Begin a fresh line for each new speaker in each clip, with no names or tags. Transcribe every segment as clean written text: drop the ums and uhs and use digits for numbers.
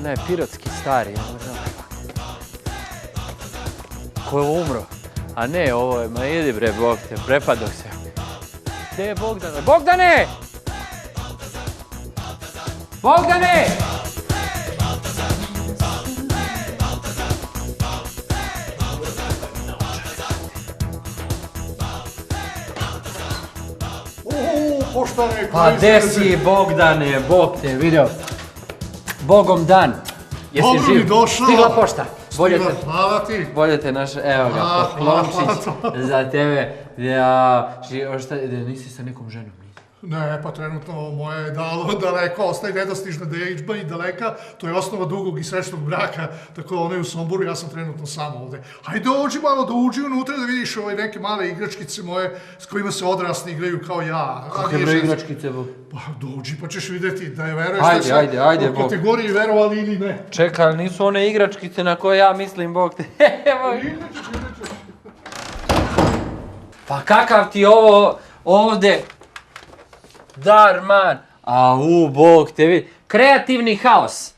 onaj pirotski stari, ko je umro. A ne, ovo je, ma idi bre, Bog te, prepadok se. Gdje je Bogdane? Bogdane! Bogdane!
Poštane,
pa gdje si, Bogdane, Bog te vidio. Bogom dan. Jesi
dobro
živ?
mi došao.
Stigla pošta.
Hvala ti.
Bolje te naš, evo ga, poklončić za tebe. Nisi sa nekom ženom?
Ne, pa trenutno moje je dalo daleko, ostaje nedostižna dejidžba i daleka. To je osnova dugog i srećnog braka, tako ona je u Somboru, ja sam trenutno sam ovde. Hajde dođi malo, uđi unutra da vidiš neke male igračkice moje s kojima se odrasli igraju kao ja.
Kakve bre igračkice, Bog?
Pa dođi pa ćeš vidjeti da je veruješ
Ajde, Bog.
U kategoriji verovali ili ne.
Čekaj, ali nisu one igračkice na koje ja mislim, Bog te. Pa kakav ti ovo ovde dar, man. Bog te vidi. Kreativni haos.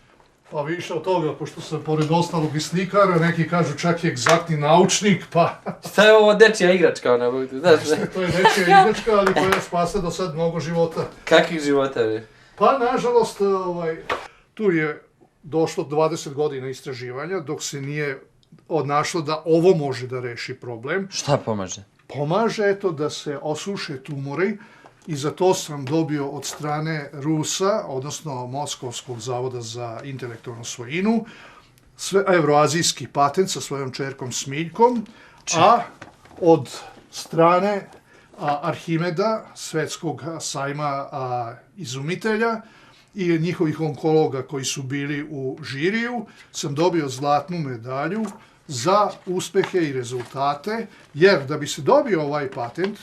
Pa više od toga, pošto sam pored ostalog i slikara, neki kažu čak i egzaktni naučnik, pa...
Šta je ovo dečija igračka, ona, Bog te, znaš?
To je dečija igračka, ali koja spasa do sad mnogo života.
Kakvih života, bre?
Pa, nažalost, tu je došlo 20 godina istraživanja, dok se nije odnašlo da ovo može da reši problem.
Šta pomaže?
Pomaže, eto, da se osuše tumori, i za to sam dobio od strane Rusa, odnosno Moskovskog zavoda za intelektualnu svojinu, evroazijski patent sa svojom čerkom Smiljkom, a od strane Arhimeda, svetskog sajma izumitelja i njihovih onkologa koji su bili u žiriju, sam dobio zlatnu medalju za uspehe i rezultate, jer da bi se dobio ovaj patent,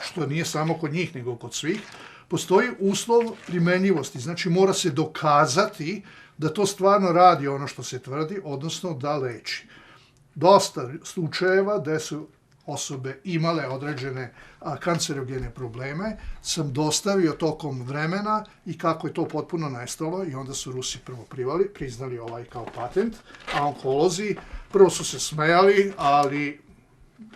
što nije samo kod njih, nego kod svih, postoji uslov primenjivosti. Znači, mora se dokazati da to stvarno radi ono što se tvrdi, odnosno da leči. Dosta slučajeva gde su osobe imale određene kancerogene probleme, sam dostavio tokom vremena i kako je to potpuno nestalo i onda su Rusi prvo priznali ovaj kao patent, a onkolozi prvo su se smejali, ali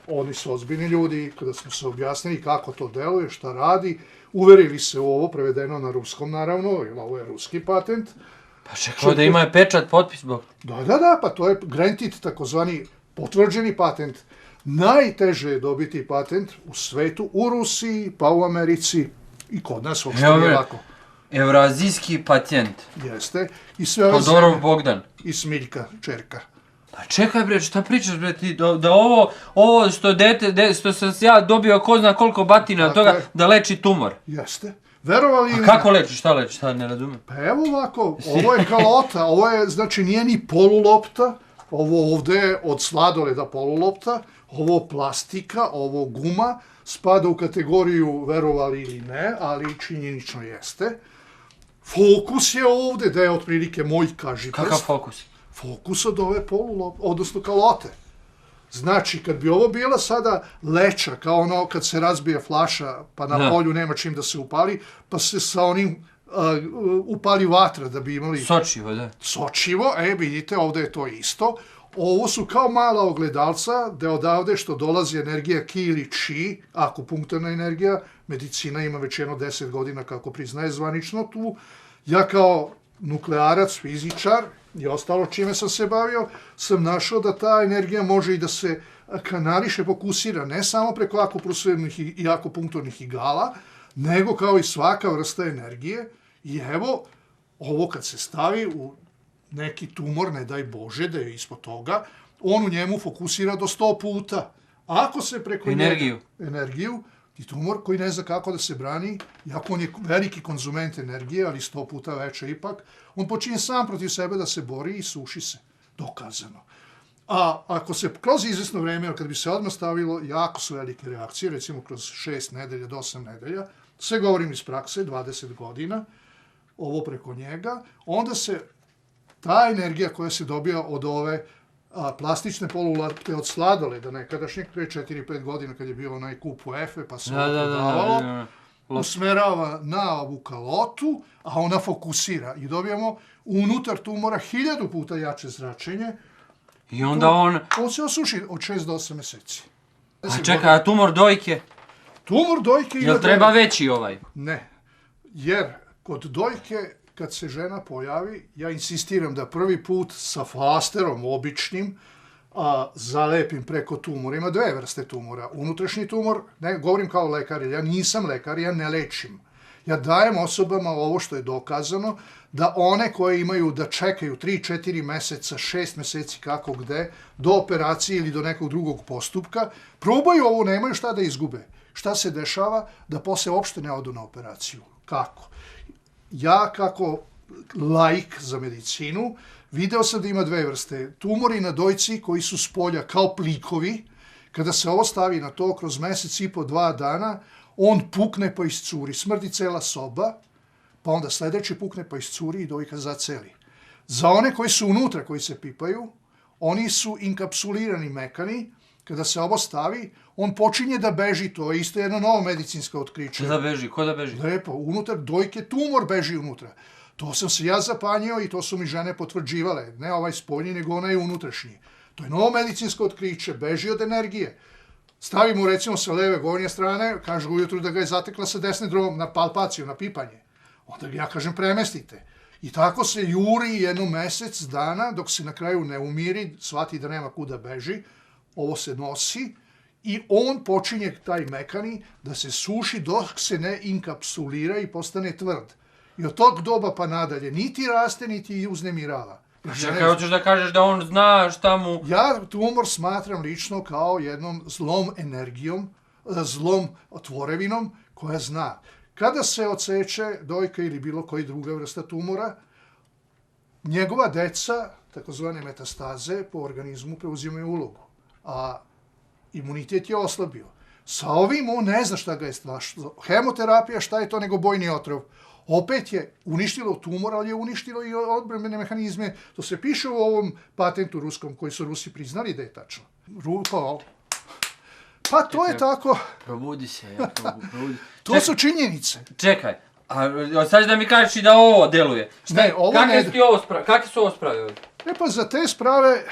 oni su ozbiljni ljudi, kada smo se objasnili kako to deluje, šta radi, uverili se u ovo, prevedeno na ruskom naravno, jer ovo je ruski patent.
Pa čekao da ima pečat, potpis, Bog.
Da, pa to je granted, takozvani potvrđeni patent. Najteže je dobiti patent u svetu, u Rusiji, pa u Americi i kod nas uopšte nije lako.
Evroazijski patent.
Jeste. I sve ove
Todorov Bogdan.
I Smiljka, čerka.
Pa čekaj bre, šta pričaš bre ti, da ovo što sam ja dobio ko zna koliko batina od toga, da leči tumor.
Jeste. Verovali ili
ne? A kako leči, šta ne razumem?
Pa evo ovako, ovo je kalota, ovo je, znači nije ni polulopta, ovo ovde je od sladoleda polulopta, ovo plastika, ovo guma, spada u kategoriju verovali ili ne, ali činjenično jeste. Fokus je ovde, da je otprilike moj kažiprst.
Kakav fokus?
Fokus od ove polulopte, odnosno kalote. Znači, kad bi ovo bila sada leča, kao ono kad se razbije flaša, pa na polju nema čim da se upali, pa se sa onim upali vatra da bi imali...
Sočivo, da.
Sočivo, vidite, ovde je to isto. Ovo su kao mala ogledalca, da odavde što dolazi energija ki ili či, akupunkturna energija, medicina ima već jedno 10 godina kako priznaje zvanično tu. Ja kao nuklearac, fizičar i ostalo čime sam se bavio, sam našao da ta energija može i da se kanališe, fokusira, ne samo preko akupresivnih i akupunkturnih igala, nego kao i svaka vrsta energije. I evo, ovo kad se stavi u neki tumor, ne daj Bože da je ispod toga, on u njemu fokusira do 100 puta. Ako se preko energiju, i tumor koji ne zna kako da se brani, iako on je veliki konzument energije, ali 100 puta veće ipak, on počinje sam protiv sebe da se bori i suši se. Dokazano. A ako se kroz izvesno vreme, kad bi se odmah stavilo, jako su velike reakcije, recimo kroz 6 nedelja do 8 nedelja, sve govorim iz prakse, 20 godina, ovo preko njega, onda se ta energija koja se dobija od ove plastične polulopte od sladoleda nekadašnjeg, pre 4-5 godina kad je bio onaj kup UEFA, pa se ovo prodavalo, usmerava na ovu kalotu, a ona fokusira i dobijamo unutar tumora 1000 puta jače zračenje.
I onda on
se osuši od 6 do 8 meseci.
A čekaj, a tumor dojke?
Tumor dojke...
Jel treba veći ovaj?
Ne, jer kod dojke, kad se žena pojavi, ja insistiram da prvi put sa flasterom običnim zalepim preko tumora. Ima 2 vrste tumora. Unutrašnji tumor, ne govorim kao lekar, ja nisam lekar, ja ne lečim. Ja dajem osobama ovo što je dokazano, da one koje imaju da čekaju 3-4 meseca, 6 meseci kako gde, do operacije ili do nekog drugog postupka, probaju ovo, nemaju šta da izgube. Šta se dešava? Da posle uopšte ne odu na operaciju. Kako? Ja kako laik za medicinu, video sam da ima 2 vrste. Tumori na dojci koji su s polja kao plikovi, kada se ovo stavi na to kroz mesec i po 2 dana, on pukne pa iscuri, smrdi cela soba, pa onda sledeći pukne pa iscuri i dojka zaceli. Za one koji su unutra, koji se pipaju, oni su inkapsulirani mekani, kada se ovo stavi, on počinje da beži, to je isto jedno novo medicinsko otkriće.
Da beži, ko da beži?
Lepo, unutar dojke tumor beži unutra. To sam se ja zapanjio i to su mi žene potvrđivale. Ne ovaj spoljni, nego onaj unutrašnji. To je novo medicinsko otkriće, beži od energije. Stavimo recimo sa leve gornje strane, kažu ujutru da ga je zatekla sa desne drugom na palpaciju, na pipanje. Onda ja kažem premestite. I tako se juri jedno mesec dana dok se na kraju ne umiri, shvati da nema kuda beži, ovo se nosi i on počinje, taj mekani, da se suši dok se ne inkapsulira i postane tvrd. I od tog doba pa nadalje niti raste, niti uznemirava.
Čekaj, hoćeš da kažeš da on zna šta mu...
Ja tumor smatram lično kao jednom zlom energijom, zlom tvorevinom koja zna. Kada se odseče dojka ili bilo koji druga vrsta tumora, njegova deca, takozvane metastaze, po organizmu preuzimaju ulogu, a imunitet je oslabio. Sa ovim on ne zna šta ga je strašno. Hemoterapija, šta je to nego bojni otrov? Opet je uništilo tumor, ali je uništilo i odbrambene mehanizme. To se piše u ovom patentu ruskom, koji su Rusi priznali da je tačno. Pa to je tako.
Probudi se, ja probudi.
To su činjenice.
Čekaj, a sad da mi kažeš i da ovo deluje.
Ne, ovo ne...
Kakve su ovo sprave ovdje?
Pa za te sprave,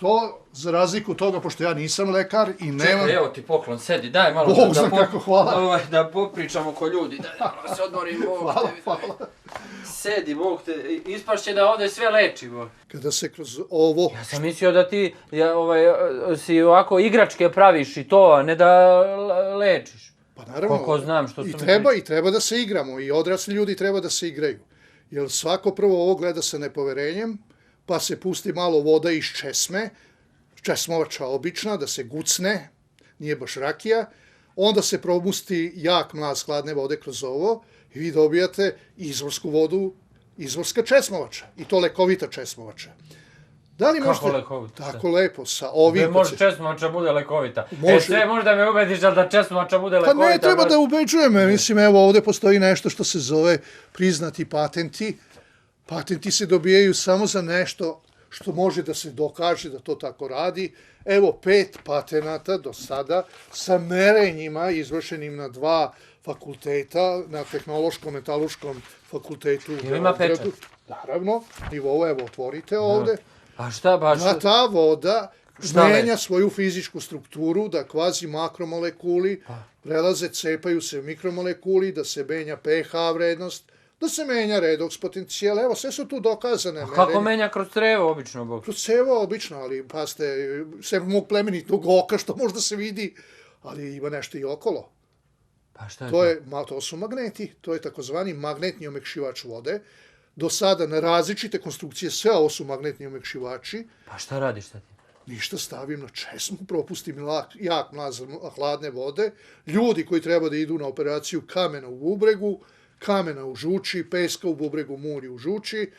to za razliku toga, pošto ja nisam lekar i nemam...
Čekaj, evo ti poklon, sedi, daj malo
Bog zna kako, hvala.
Da popričamo ko ljudi, da se odmorim, Bog te.
Hvala.
Sedi, Bog te, ispašće da ovdje sve leči, Bog.
Kada se kroz ovo...
Ja sam mislio da ti si ovako igračke praviš i to, a ne da lečiš.
Pa naravno,
koliko znam što
i treba da se igramo, i odrasli ljudi treba da se igraju. Jer svako prvo ovo gleda sa nepoverenjem, pa se pusti malo voda iz česme, česmovača obična, da se gucne, nije baš rakija, onda se propusti jak mlaz hladne vode kroz ovo i vi dobijate izvorsku vodu, izvorska česmovača, i to lekovita česmovača.
Kako lekovita?
Tako lepo, sa ovim...
Ne može česmovača bude lekovita. Sve možda me ubediš da česmovača bude lekovita.
Pa ne treba da ubeđujem me, mislim, evo ovde postoji nešto što se zove priznati patenti. Patenti se dobijaju samo za nešto što može da se dokaže da to tako radi. Evo 5 patenata do sada sa merenjima izvršenim na 2 fakulteta, na Tehnološkom metalurškom fakultetu.
Ili ima pečat?
Naravno, nivo, evo, otvorite ovde.
A šta baš?
Da ta voda menja svoju fizičku strukturu, da kvazi makromolekuli prelaze, cepaju se mikromolekuli, da se menja pH vrednost, da se menja redoks potencijal. Evo, sve su tu dokazane.
A kako menja kroz crevo obično, Bog?
Kroz crevo obično, ali paste, sve mog plemenitog oka što možda se vidi, ali ima nešto i okolo.
Pa šta je to?
To su magneti, to je takozvani magnetni omekšivač vode. Do sada na različite konstrukcije, sve ovo su magnetni omekšivači.
Pa šta radiš sad?
Ništa, stavim na česmu, propustim jak mlaz hladne vode. Ljudi koji treba da idu na operaciju kamena u bubregu, kamena u žuči, peska u bubregu, muri u žuči,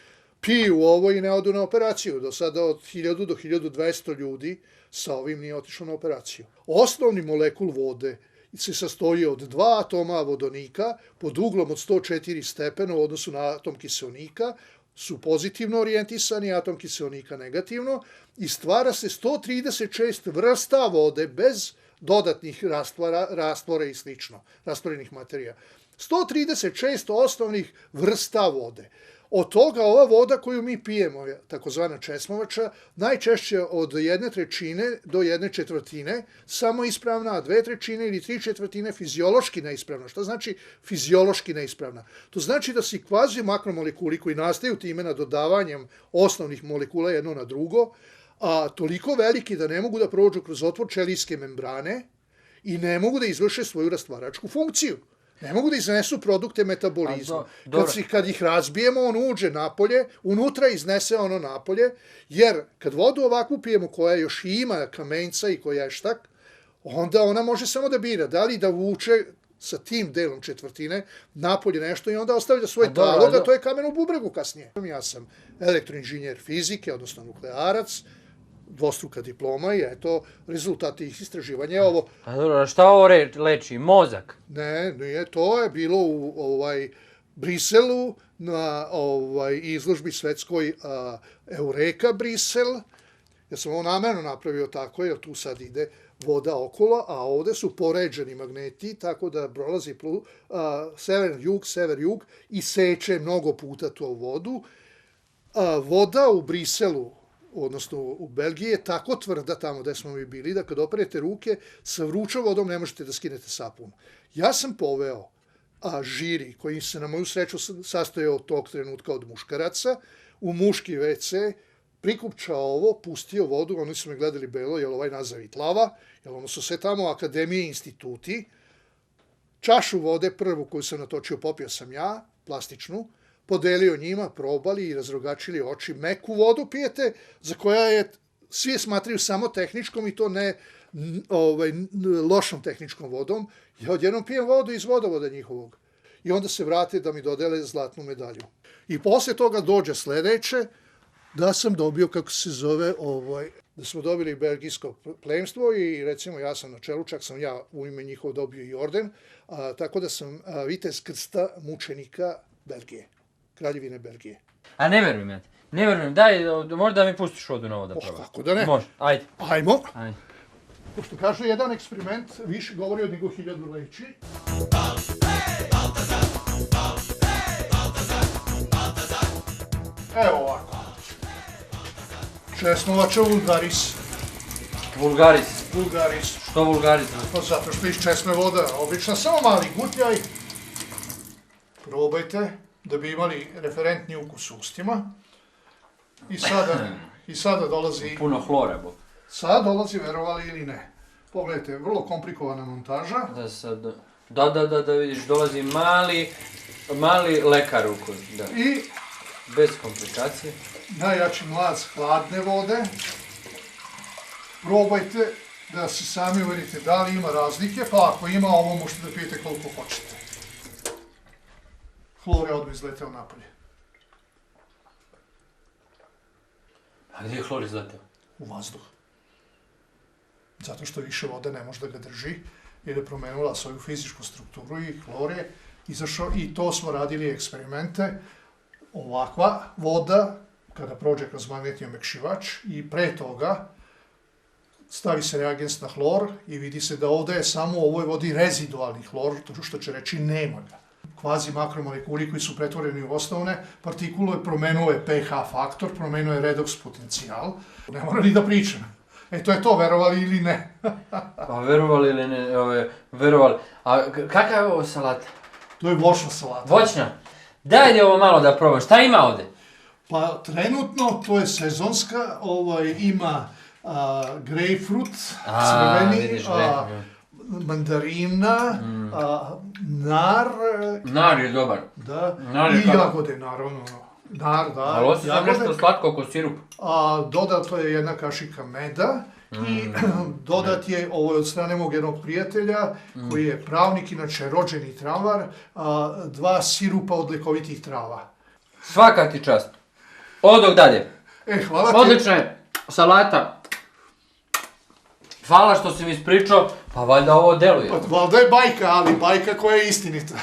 piju ovo i ne odu na operaciju. Do sada od 1000 do 1200 ljudi sa ovim nije otišlo na operaciju. Osnovni molekul vode se sastoji od 2 atoma vodonika pod uglom od 104 stepena u odnosu na atom kiseonika, su pozitivno orijentisani, atom kiseonika negativno, i stvara se 136 vrsta vode bez dodatnih rastvora i slično, rastvorenih materija. 136 osnovnih vrsta vode. Od toga ova voda koju mi pijemo, takozvana česmovača, najčešće od 1/3 do 1/4 samo ispravna, a 2/3 ili 3/4 fiziološki neispravna. Šta znači fiziološki neispravna? To znači da si kvazi makromolekuli koji nastaju time na dodavanjem osnovnih molekula jedno na drugo, a toliko veliki da ne mogu da prođu kroz otvor ćelijske membrane i ne mogu da izvrše svoju rastvaračku funkciju. Ne mogu da iznesu produkte metabolizma. Kad ih razbijemo, on uđe napolje, unutra iznese ono napolje, jer kad vodu ovakvu pijemo koja još ima kamenca i koja je štak, onda ona može samo da bira, da li da vuče sa tim delom četvrtine napolje nešto i onda ostavlja svoj talog, a to je kamen u bubregu kasnije. Ja sam elektroinženjer fizike, odnosno nuklearac, dvostruka diploma i eto, rezultat tih istraživanja je ovo.
A dobro, šta ovo leči? Mozak?
Ne, nije, to je bilo u Briselu na izložbi svetskoj Eureka Brisel. Ja sam ovo namerno napravio tako, jer tu sad ide voda okolo, a ovde su poređani magneti, tako da prolazi sever-jug i seče mnogo puta tu vodu. Voda u Briselu, odnosno u Belgiji, je tako tvrda tamo gde smo mi bili, da kad operete ruke, sa vrućom vodom ne možete da skinete sapun. Ja sam poveo žiri, koji se na moju sreću sastojao od tog trenutka od muškaraca, u muški WC, prikupčao ovo, pustio vodu, oni su me gledali belo, jel ovaj nazavit lava, jel ono su sve tamo akademije i instituti. Čašu vode, prvu koju sam natočio, popio sam ja, plastičnu, podelio njima, probali i razrogačili oči. Meku vodu pijete, za koja je, svi smatraju samo tehničkom i to ne lošom tehničkom vodom. Ja odjednom pijem vodu iz vodovoda njihovog. I onda se vrate da mi dodele zlatnu medalju. I posle toga dođe sledeće, da sam dobio, kako se zove, da smo dobili belgijsko plemstvo i recimo ja sam na čelu, čak sam ja u ime njihov dobio i orden, tako da sam vitez krsta mučenika Belgije, Kraljevine Belgije.
A ne verujem ja ti, ne verujem, daj, možda mi pustiš vodu na ovo da probam.
Kako da ne?
Može, ajde.
Ajmo. Pošto kaže, jedan eksperiment više govori od nego 1000 reči. Evo ovako. Česmovača vulgaris.
Vulgaris?
Vulgaris.
Što vulgaris?
Pa zato što iz česme voda, obično samo mali gutljaj. Probajte da bi imali referentni ukus u ustima. I sada dolazi...
Puno hlora, bo.
Sada dolazi, verovali ili ne. Pogledajte, vrlo komplikovana montaža.
Da vidiš, dolazi mali lekar u kod.
I...
Bez komplikacije.
Najjači mlaz hladne vode. Probajte da se sami uverite da li ima razlike, pa ako ima, ovo možete da pijete koliko hoćete. Hlor je odmah izleteo napolje.
A gdje je hlor izleteo?
U vazduh. Zato što više vode ne može da ga drži, jer je promenila svoju fizičku strukturu i hlor je izašao i to smo radili eksperimente. Ovakva voda, kada prođe kroz magnetni omekšivač i pre toga stavi se reagens na hlor i vidi se da ovde je samo u ovoj vodi rezidualni hlor, to što će reći nema ga. Kvazi makromolekuli koji su pretvoreni u osnovne partikule, promenuo je pH faktor, promenuo je redoks potencijal. Ne mora ni da pričam. To je to, verovali ili ne.
Pa verovali ili ne, verovali. A kakva je ovo salata?
To je voćna salata.
Voćna? Daj ovo malo da probam, šta ima ovde?
Pa trenutno to je sezonska, ima grejpfrut, crveni, mandarina, nar.
Nar je dobar.
Da, i jagode naravno. Nar, da.
Ali osjećam nešto slatko oko sirup.
Dodato je jedna kašika meda i dodat je, ovo je od strane mog jednog prijatelja, koji je pravnik, inače rođeni travar, 2 sirupa od lekovitih trava.
Svaka ti čast. Odok dalje.
Hvala ti.
Odlična je salata. Hvala što si mi ispričao, pa valjda ovo deluje.
Pa valjda je bajka, ali bajka koja je istinita.